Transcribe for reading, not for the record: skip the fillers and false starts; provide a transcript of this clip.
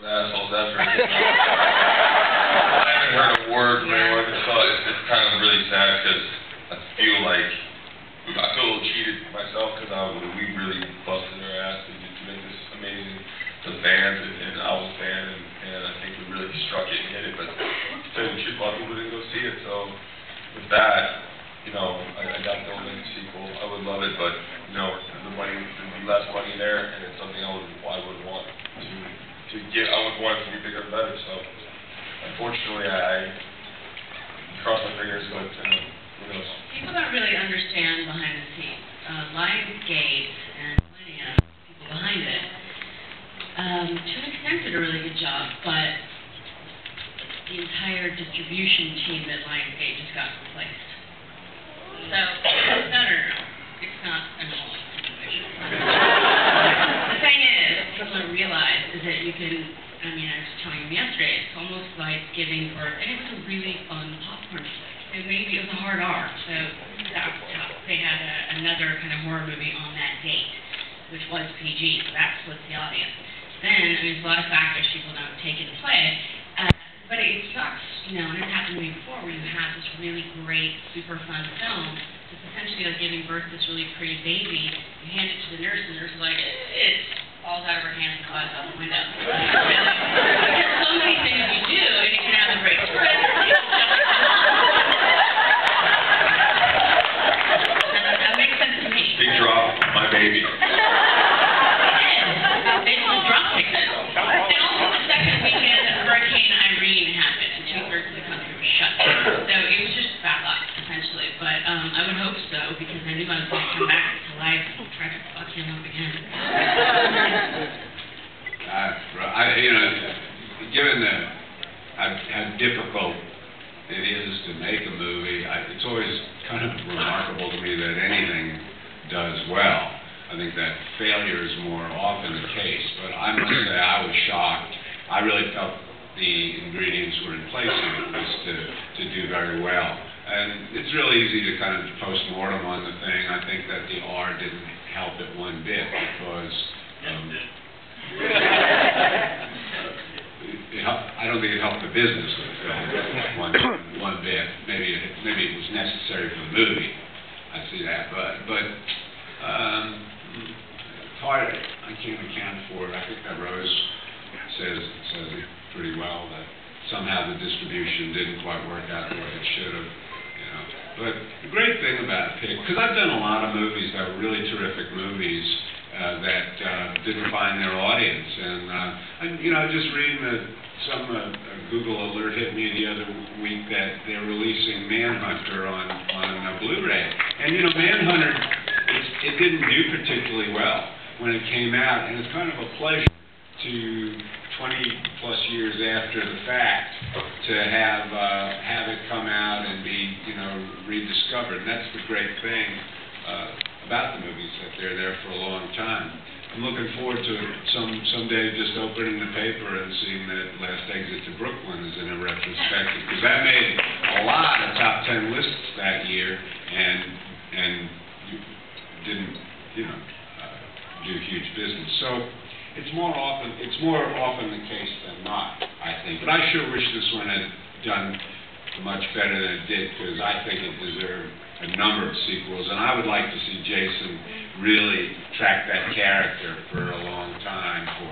assholes ever. I haven't heard a word from anyone, so it's kind of really sad because I feel like I feel a little cheated myself because we really busted our ass to make this amazing to the fans, and I was a fan, and I think we really struck it and hit it, but to tell you the truth, a lot of people didn't go see it, so with that, you know, I got to make a sequel. I would love it, but, you know, the money, there'd be less money there, and it's something I would want to get. I would want it to be bigger and better, so unfortunately, I cross my fingers, but, who knows. People don't really understand behind the scenes. Lionsgate and plenty of people behind it, to an extent, did a really good job, but the entire distribution team at Lionsgate just got replaced. So, no. It's not a normal situation. The thing is, people don't realize is that you can, I mean, I was telling you yesterday, it's almost like giving birth, and it was a really fun popcorn flick. It was a hard R, so that was tough. They had another kind of horror movie on that date, which was PG, so that splits the audience. Then, I mean, there's a lot of factors people don't take into play, but it sucks, you know, and it's happened to me before, where you have this really great, super fun film, it's essentially like giving birth to this really pretty baby, you hand it to the nurse, and the nurse is like, it falls out of her hands and flies out the window. There's so many things you do, and you can have a great script, that makes sense to me. Big drop, my baby. I would hope so, because I knew I was going to come back to life and try to fuck him up again. You know, given how difficult it is to make a movie, it's always kind of remarkable to me that anything does well. I think that failure is more often the case, but I must say I was shocked. I really felt the ingredients were in place and it was to do very well. And it's really easy to kind of post-mortem on the thing. I think that the R didn't help it one bit because I don't think it helped the business of the film one bit. Maybe it was necessary for the movie. I see that, but it's hard. I can't account for it. I think that Rose says it pretty well, that somehow the distribution didn't quite work out the way it should have. But the great thing about Pig, because I've done a lot of movies that were really terrific movies that didn't find their audience, and you know, I was just reading some Google alert hit me the other week that they're releasing Manhunter on Blu-ray, and you know, Manhunter, it didn't do particularly well when it came out, and it's kind of a pleasure to 20-plus years after the fact to have it come out and be, you know, rediscovered. And that's the great thing about the movies, that they're there for a long time. I'm looking forward to someday just opening the paper and seeing that Last Exit to Brooklyn is in a retrospective, because that made a lot of top 10 lists that year and didn't, you know, do huge business. So it's more often the case than not, I think. But I sure wish this one had done much better than it did, because I think it deserved a number of sequels, and I would like to see Jason really track that character for a long time for